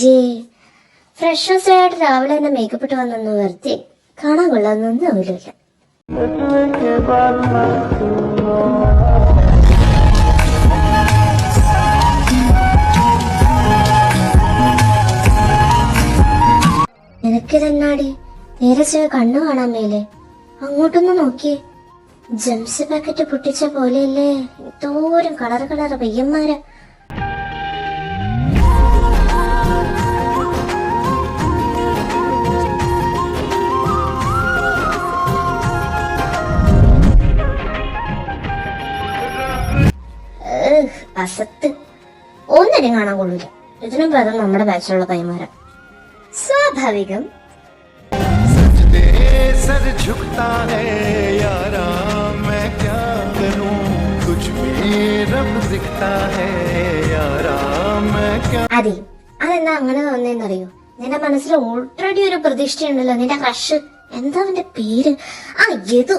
അയ്യേ, ഫ്രഷ്നസ് ആയിട്ട് രാവിലെ തന്നെ മേക്കപ്പ് ഇട്ട് വന്നു വെറുതെ കാണാൻ കൊള്ളാന്നൊന്നും ആവില്ല. നിനക്കിതെന്നാടി നേരെ ചെവ കണ്ണു കാണാൻ മേലെ? അങ്ങോട്ടൊന്ന് നോക്കിയേ, ജംസ് പാക്കറ്റ് പൊട്ടിച്ച പോലെയല്ലേ എന്തോരം കളർ കളർ പയ്യന്മാരാ. അസത്ത് ഒന്നിനും കാണാൻ കൊള്ളൂല. ഇതിനും ഭേദം നമ്മുടെ ബാച്ചിലുള്ള പയ്യന്മാരാ. സ്വാഭാവികം. सर झुकता है यारा मैं क्या करूं कुछ भी रब दिखता है यारा मैं क्या. അതെ, അതെന്താ അങ്ങനെ തോന്നുന്നറിയോ? നിന്റെ മനസ്സിൽ ഓൾറെഡി ഒരു പ്രതീക്ഷയുണ്ടല്ലോ, നിന്റെ ക്രഷ്. എന്താ അവന്റെ പേര്? ആ യദു.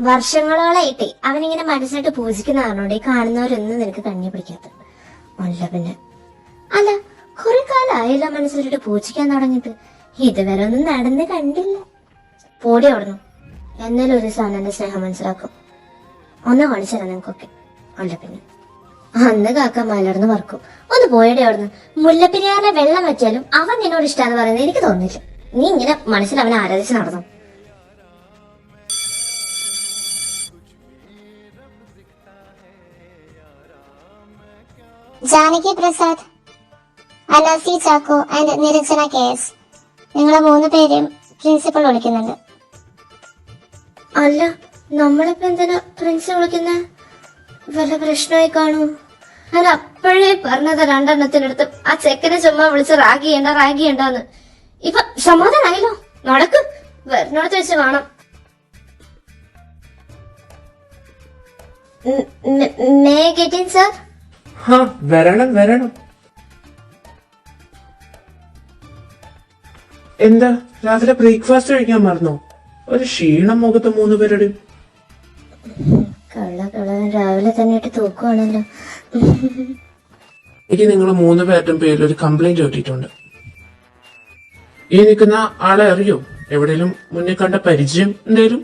വർഷങ്ങളോളായിട്ടേ അവനിങ്ങനെ മനസ്സിലിട്ട് പൂജിക്കുന്ന കാരണോടെ കാണുന്നവരൊന്നും നിനക്ക് കണ്ണി പിടിക്കാത്ത. അല്ല പിന്നെ അല്ല, കുറെ കാലമായില്ല മനസ്സിലിട്ട് പൂജിക്കാൻ തുടങ്ങിയിട്ട്. ഇതുവരെ ഒന്നും നടന്ന് കണ്ടില്ല. പോടി ഓടുന്നു. എന്നാലും ഒരു സാധനം എന്റെ സ്നേഹം മനസ്സിലാക്കും. ഒന്ന് കാണിച്ചാൽ നിനക്കൊക്കെ. അല്ല പിന്നെ അന്ന് കാക്ക മലർന്ന് പറക്കും. ഒന്ന് പോയടെ ഓടുന്നു. മുല്ലപ്പെരിയാറിലെ വെള്ളം വെച്ചാലും അവൻ നിന്നോട് ഇഷ്ടമാന്ന് പറയുന്നത് എനിക്ക് തോന്നില്ല. നീ ഇങ്ങനെ മനസ്സിൽ അവനെ ആരാധിച്ച് നടന്നു. ജാനകി പ്രസാദ്, അനാസി ചാക്കോ ആൻഡ് നിരഞ്ജന കേസ്, നിങ്ങളെ 3 പേരെയും പ്രിൻസിപ്പൾ വിളിക്കുന്നുണ്ട്. അല്ല, നമ്മളിപ്പോ എന്തിനാ പ്രിൻസ് വിളിക്കുന്ന? വല്ല പ്രശ്നമായി കാണൂ? അല്ല, അപ്പോഴേ പറഞ്ഞത് 2 എണ്ണത്തിനടുത്ത് ആ ചെക്കനെ ചുമ്മാ വിളിച്ച് റാഗ് ചെയ്യണ്ടെന്ന്. ഇപ്പൊ സമാധാനായല്ലോ. നടക്ക്, വരുന്നിടത്ത് വെച്ച് കാണാം. May get in sir? വരണം. എന്താ രാവിലെ ബ്രേക്ക്ഫാസ്റ്റ് കഴിക്കാൻ മറന്നോ? ഒരു ക്ഷീണം മുഖത്ത് 3 പേരുടെയും. രാവിലെ തന്നെ ഇട്ട് തൂക്കുവാണല്ലോ. എനിക്ക് നിങ്ങൾ 3 പേരുടെയും പേരിൽ ഒരു കംപ്ലൈന്റ് കിട്ടിയിട്ടുണ്ട്. ഈ നിൽക്കുന്ന ആളെ അറിയോ? എവിടെയും മുന്നേ കണ്ട പരിചയം എന്തേലും?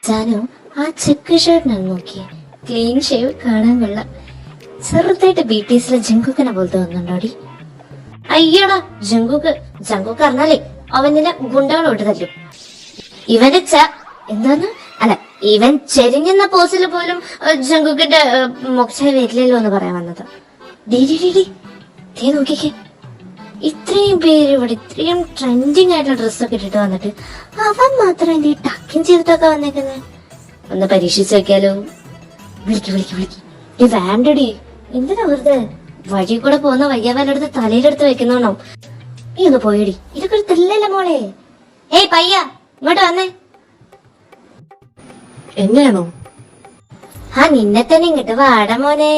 ജാനു, ആ ചെക്ക് ഷർട്ടിനെ നോക്കിയേ. ക്ലീൻ ഷേവ്, കാണാൻ കൊള്ളാം. ചെറുതായിട്ട് ബിടിഎസിലെ ജങ്കുക്കിനെ പോലത്തെ വന്നുണ്ടോടി? അയ്യടാ, ജങ്കുക്ക് അറിഞ്ഞാലേ അവൻ നിന്നെ ഗുണ്ടകളോട്ട് തല്ലും. ഇവന്റെ എന്താന്ന് അല്ല, ഇവൻ ചെരിഞ്ഞെന്ന പോസിൽ പോലും ജങ്കുക്കിന്റെ മോക്ഷായി വരില്ലല്ലോ എന്ന് പറയാൻ വന്നത്. ഡീ നോക്കിക്കേ, ഇത്രയും പേര് ഇവിടെ ഇത്രയും ട്രെൻഡിങ് ആയിട്ടുള്ള ഡ്രസ്സൊക്കെ ഇട്ടിട്ട് വന്നിട്ട് അവൻ മാത്രം എന്ത് ടക്കിങ് ചെയ്തിട്ടൊക്കെ വന്നേക്കുന്നത്? ഒന്ന് പരീക്ഷിച്ച് നോക്കിയാലോ? വിളിക്ക് വേണ്ടടി. എന്തിനാ വെറുതെ വഴി കൂടെ പോകുന്ന വയ്യാവലെടുത്ത് തലയിലെടുത്ത് വെക്കുന്നോണോ? നീ ഒന്ന് പോയടി, ഇതൊക്കെ ഒരു തെല്ലല്ല മോളെ. ഏയ് പയ്യ, ഇങ്ങോട്ട് വന്നേ. എന്നെയാണോ? ആ, നിന്നെ തന്നെ ഇങ്ങോട്ട് വാടാ മോനെ.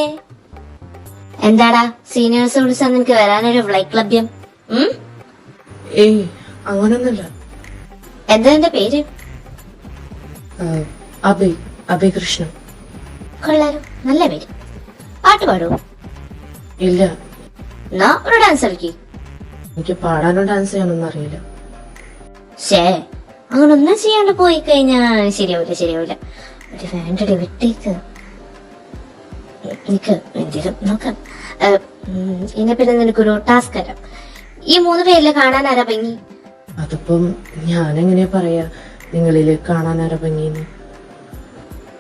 എന്താടാ സീനിയേഴ്സ് വിളിച്ചാ നിനക്ക് വരാനൊരു ഫ്ലൈറ്റ് ലഭ്യം? ഏയ് അങ്ങനൊന്നുമില്ല. എന്താ എന്റെ പേര്? അഭയ് കൃഷ്ണ. കൊള്ളാലോ, നല്ല പേര്. പാട്ട് പാടുവോ? ഇല്ല. എന്നാ ഒരു ഡാൻസ് കളിക്ക്. എനിക്ക് പാടാനോ ഡാൻസ് ചെയ്യാനൊന്നും അറിയില്ല. അങ്ങനെ ഒന്നും ചെയ്യാണ്ട് പോയി കഴിഞ്ഞാ ശരിയാവില്ല. ഒരു വേണ്ടടി, വിട്ടേക്ക്. എനിക്ക് എന്തെങ്കിലും നോക്കാം. ഇനി പിന്നെ നിനക്കൊരു ടാസ്ക് തരാം. ഈ 3 പേരില് കാണാൻ ആരാ ഭംഗി? അതിപ്പം ഞാനെങ്ങനെയാ പറയാ നിങ്ങളില് കാണാൻ ആരാ ഭംഗിന്ന്?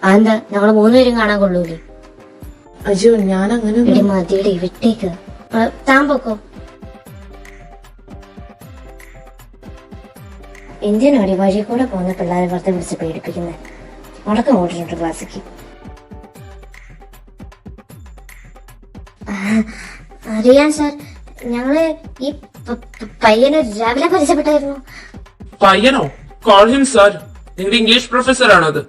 അതെന്താ, ഞങ്ങള് 3 പേരും കാണാൻ കൊള്ളൂലേ? അയ്യോ, ഞാൻ അങ്ങനെ മതിയുടെ വിട്ടേക്ക്. താൻ പൊക്കോ. എന്തിനാടി വഴി കൂടെ പോകുന്ന പിള്ളേരെ വെറുതെ വിളിച്ച് പേടിപ്പിക്കുന്നത്? മുടക്കം ഓടിട്ടുണ്ട് ക്ലാസ്സിക്ക്. അറിയാം സാർ, ഞങ്ങള് ഈ പയ്യനെ രാവിലെ പരിചയപ്പെട്ടായിരുന്നു. പയ്യനോ? Call him sir. നിങ്ങളുടെ ഇംഗ്ലീഷ് പ്രൊഫസർ ആണത്.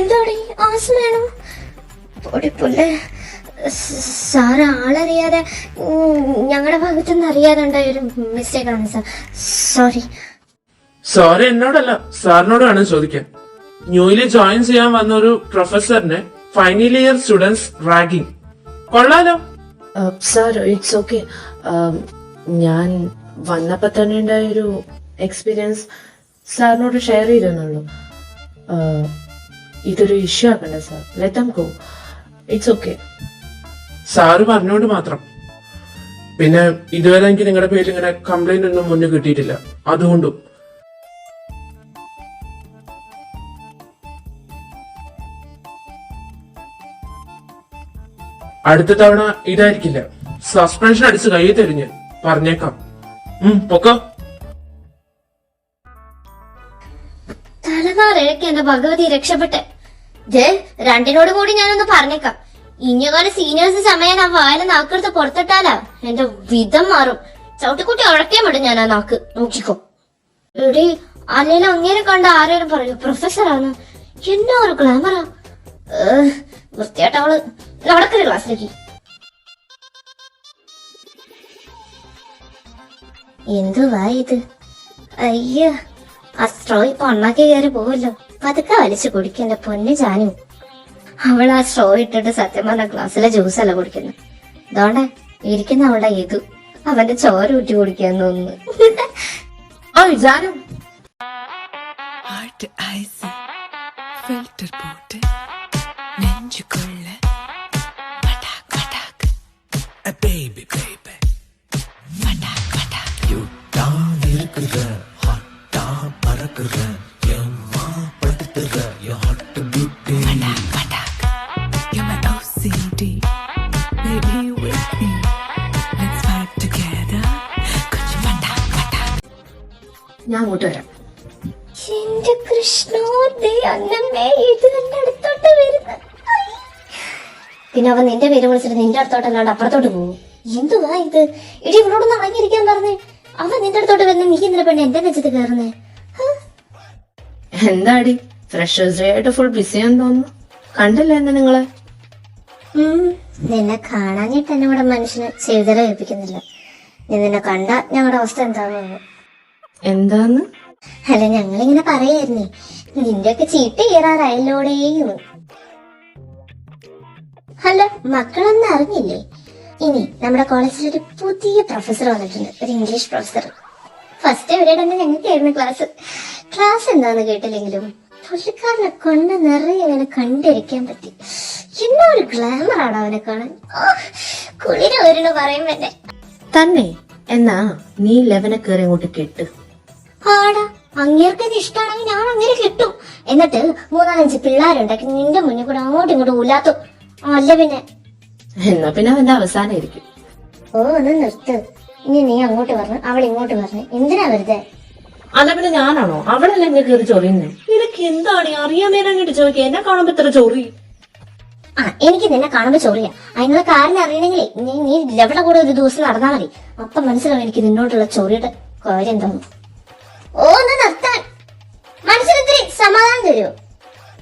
എന്താടി ആസ്മയാണോ? പൊടിപ്പുല്ലേ സാറ് ആളറിയാതെ ഞങ്ങളുടെ ഭാഗത്തുനിന്ന് അറിയാതെ ഉണ്ടായ ഒരു മിസ്റ്റേക്ക് ആണ് സാർ. സോറി. സോറി എന്നോടല്ല, സാറിനോടാണ് ചോദിക്കാൻ. ന്യൂലി ജോയിൻ ചെയ്യാൻ വന്ന ഒരു പ്രൊഫസറിനെ ഫൈനൽ ഇയർ സ്റ്റുഡൻസ് റാഗിങ്. കൊള്ളാലോ. Sir it's okay. ഞാൻ വന്നപ്പോ തന്നെ ഉണ്ടായ ഒരു എക്സ്പീരിയൻസ് സാറിനോട് ഷെയർ ചെയ്തെന്നുള്ളൂ. ഇതൊരു ഇഷ്യൂ ആക്കണ്ട sir. Let them go. It's okay. Sir പറഞ്ഞോണ്ട് മാത്രം. പിന്നെ ഇതുവരെ എനിക്ക് നിങ്ങളുടെ പേരിൽ ഇങ്ങനെ കംപ്ലൈന്റ് ഒന്നും മുന്നേ കിട്ടിയിട്ടില്ല, അതുകൊണ്ടും. അടുത്ത തവണ ഇതായിരിക്കില്ല. സസ്പെൻഷൻ അടിച്ച് കൈ തെരിഞ്ഞ് പറഞ്ഞേക്കാം. പൊക്കോ. തലമാറയൊക്കെ എന്റെ ഭഗവതി രക്ഷപ്പെട്ട്. രണ്ടിനോട് കൂടി ഞാനൊന്ന് പറഞ്ഞേക്കാം. ഇങ്ങനെ സീനിയേഴ്സ് സമയം ആ വായന നാക്കെടുത്ത് പുറത്തിട്ടാലാ എന്റെ വിധം മാറും. ചവിട്ടിക്കുട്ടി ഉഴക്കേ വിടും ഞാൻ ആ നാക്ക്. നോക്കിക്കോ എടി. അല്ലേലും അങ്ങനെ കണ്ട ആരേലും പറയൂ പ്രൊഫസറാണ്. എന്നാ ഒരു ഗ്ലാമറാ. വൃത്തിയായിട്ടവള് നടക്കരുത് ക്ലാസ്സിലേക്ക്. എന്തുവാ ഇത്? അയ്യോ, ആ സ്ട്രോ ഇപ്പൊ ഒന്നാക്കി കയറി പോവല്ലോ. പതുക്കെ വലിച്ചു കുടിക്കണ്ട പൊന്നു ജാനു. അവൾ ആ സ്ട്രോ ഇട്ടിട്ട് സത്യം പറഞ്ഞ ഗ്ലാസ്സിലെ ജ്യൂസല്ല കുടിക്കുന്നു. ഇതോണ്ടെ ഇരിക്കുന്ന അവളുടെ ഇതു അവന്റെ ചോര ഊറ്റി കുടിക്കാന്ന് തോന്നുന്നു. ജാനു ஹார்ட் ஐஸ் ஃபில்டர் போட்டு நெஞ்சுக்குள்ள மடாக் மடாக் பேபி பேபி மடாக் மடாக் யூட்டா இருக்குற ஹாட்டா பறக்குற எம்மா படுத்துற யோ ஹாட் பியூட்டி மடாக் மடாக் you're my OCD baby with me let's fight together could you மடாக் மடாக் ഞാൻ അങ്ങോട്ട് വരാം. എന്റെ കൃഷ്ണോ, ദേ അന്നമ്മേ, ഇത് എന്റെ അടുത്തോട്ട് വരുന്ന. പിന്നെ അവൻ നിന്റെ പേര് വിളിച്ചിട്ട് നിന്റെ അടുത്തോട്ടല്ലാണ്ട് അപ്പുറത്തോട്ട് പോകും. എന്തുവാ ഇത്? ഇടി ഇവളോടൊന്ന് അടങ്ങിയിരിക്കാൻ പറഞ്ഞേ. അവൻ നിന്റെ അടുത്തോട്ട് വരുന്ന നീ ഇന്നലെ പെണ്ണ് എന്റെ നെഞ്ചത്ത് കയറുന്നേ. എന്താടി ഫ്രഷേഴ്സ് ഡേ ആയിട്ട് ഫുൾ ബിസിയാന്ന് തോന്നുന്നു. കണ്ടില്ല എന്നെ നിങ്ങളെ? നിന്നെ കാണാഞ്ഞിട്ട് എന്നെ ഇവിടെ മനുഷ്യന് ചെയ്തല ഏൽപ്പിക്കുന്നില്ല. നീ നിന്നെ കണ്ട ഞങ്ങളുടെ അവസ്ഥ എന്താണെന്ന്. എന്താന്ന്? അല്ല, ഞങ്ങളിങ്ങനെ പറയായിരുന്നേ നിന്റെയൊക്കെ ചീട്ട് കീറാറായല്ലോടേയും. അല്ല, മക്കളൊന്നും അറിഞ്ഞില്ലേ? ഇനി നമ്മുടെ കോളേജിൽ ഒരു പുതിയ പ്രൊഫസർ വന്നിട്ടുണ്ട്, ഒരു ഇംഗ്ലീഷ് പ്രൊഫസർ. ഫസ്റ്റ് ഇവിടെ തന്നെ ഞങ്ങൾക്കായിരുന്നു ക്ലാസ് എന്താന്ന് കേട്ടില്ലെങ്കിലും പുള്ളിക്കാരനെ കൊണ്ട് നിറയെ അവനെ കണ്ടിരിക്കാൻ പറ്റി. എന്നാ ഒരു ഗ്ലാമർ ആണ് അവനെ കാണാൻ. കുളിര് വരുന്നു പറയും തന്നെ. തന്നെ എന്നാ നീ 11 കയറി അങ്ങോട്ട് കെട്ട്. ആടാ, അങ്ങേർക്കൊക്കെ ഇഷ്ടമാണെങ്കിൽ ഞാൻ അങ്ങനെ കിട്ടും. എന്നിട്ട് 3-5 പിള്ളേരുണ്ടാക്കി നിന്റെ മുന്നിൽ കൂടെ അങ്ങോട്ടും ഇങ്ങോട്ടും ഉല്ലാത്തു. അല്ല പിന്നെ എന്നാ പിന്നെ അവന്റെ അവസാനായിരിക്കും. ഒന്ന് നിർത്ത്. ഇനി നീ അങ്ങോട്ട് പറഞ്ഞു അവൾ ഇങ്ങോട്ട് പറഞ്ഞു. എന്തിനാ വെറുതെ? അല്ല പിന്നെ ഞാനാണോ? അവളല്ലേ എന്നെ കയറി ചൊറിയുന്നേ. ഇതൊക്കെ എന്താണ് അറിയാൻ മേലാങ്ങിട്ട് ചോദിക്കുക. എന്നെ കാണുമ്പോ ഇത്ര ചൊറി. എനിക്ക് നിന്നെ കാണുമ്പോ ചൊറിയാ. അതിനുള്ള കാരണം അറിയണമെങ്കിലേ നീ ലെവളെ കൂടെ ഒരു ദിവസം നടന്നാ മതി. അപ്പം മനസ്സിലാവും എനിക്ക് നിന്നോട്ടുള്ള ചൊറിയുടെ കാര്യം എന്താന്ന്. ഒന്ന് നിർത്താൻ മനസ്സിലിത്തിരി സമാധാനം തരുമോ?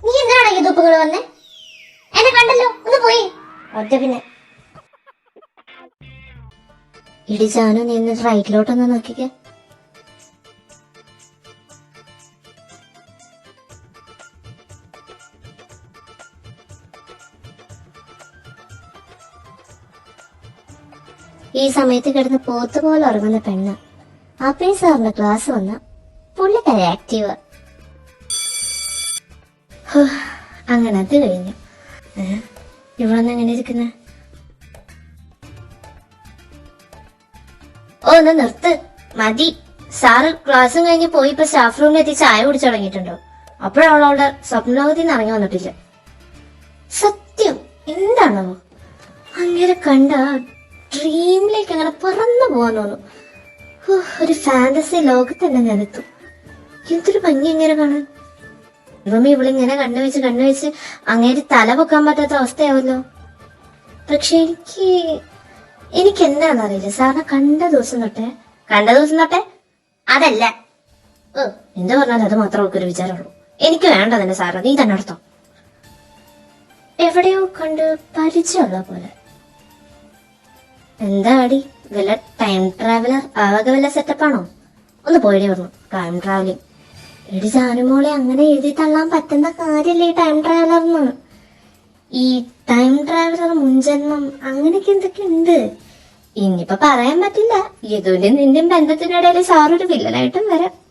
നീ എന്തിനാണ് ഈ ദുപ്പുകൾ വന്നേ? എന്നെ കണ്ടല്ലോ, ഒന്ന് പോയി. ഒറ്റ പിന്നെ ഇടിച്ചാനോ നീ എന്നിട്ട് റൈറ്റിലോട്ടൊന്ന് നോക്കിക്കേ. ഈ സമയത്ത് കിടന്ന് പോത്ത് പോലെ ഉറങ്ങുന്ന പെണ്ണ്. ആപ്പിൾ സാറിന്റെ ക്ലാസ് വന്ന പുള്ളിക്കാരി ആക്റ്റീവ്. അങ്ങനെ അത് കഴിഞ്ഞു. ഇവളൊന്നും എങ്ങനെ ഇരിക്കുന്ന? ഒന്ന് നിർത്ത്, മതി. സാറ് ക്ലാസ്സും കഴിഞ്ഞ് പോയി ഇപ്പൊ സ്റ്റാഫ് റൂമിലെത്തി ചായ കുടിച്ചു തുടങ്ങിയിട്ടുണ്ടോ? അപ്പോഴവളവളുടെ സ്വപ്നലോകത്തിൽ നിന്ന് ഇറങ്ങി വന്നിട്ടില്ല. സത്യം എന്താണോ അങ്ങനെ കണ്ട ഡ്രീമിലേക്ക് അങ്ങനെ പറന്നു പോവാൻ തോന്നും. ഒരു ഫാന്റസി ലോകത്ത് തന്നെ ഞാനെത്തും. എന്തൊരു ഭംഗി എങ്ങനെ കാണാൻ. ഇവമ്മ ഇവളിങ്ങനെ കണ്ണുവെച്ച് അങ്ങേര് തല പൊക്കാൻ പറ്റാത്ത അവസ്ഥയാവല്ലോ. പക്ഷെ എനിക്ക് എന്താണെന്നറിയില്ല. സാറിനെ കണ്ട ദിവസം തൊട്ടേ അതല്ല എന്താ പറഞ്ഞാൽ അത് മാത്രം ഒക്കെ ഒരു വിചാരമുള്ളൂ. എനിക്ക് വേണ്ട തന്നെ സാറിന്. നീ തന്നെ എടുത്തോ. എവിടെയോ കണ്ട് പരിചയമുള്ള പോലെ. എന്താടി വല്ല ടൈം ട്രാവലർ ആകെ വല്ല സെറ്റപ്പാണോ? ഒന്ന് പോയി പറഞ്ഞു ടൈം ട്രാവലിംഗ്. എടി ജാനുമോളെ, അങ്ങനെ എഴുതി തള്ളാൻ പറ്റുന്ന കാര്യല്ലേ ഈ ടൈം ട്രാവലർന്ന്. ഈ ടൈം ട്രാവലർ മുൻജന്മം അങ്ങനെയൊക്കെ എന്തൊക്കെ ഉണ്ട്. ഇനിയിപ്പോ പറയാൻ പറ്റില്ല. യദുവിന്റെ നിന്റെയും ബന്ധത്തിനിടയിൽ സാറൊരു വില്ലനായിട്ടും വരാം.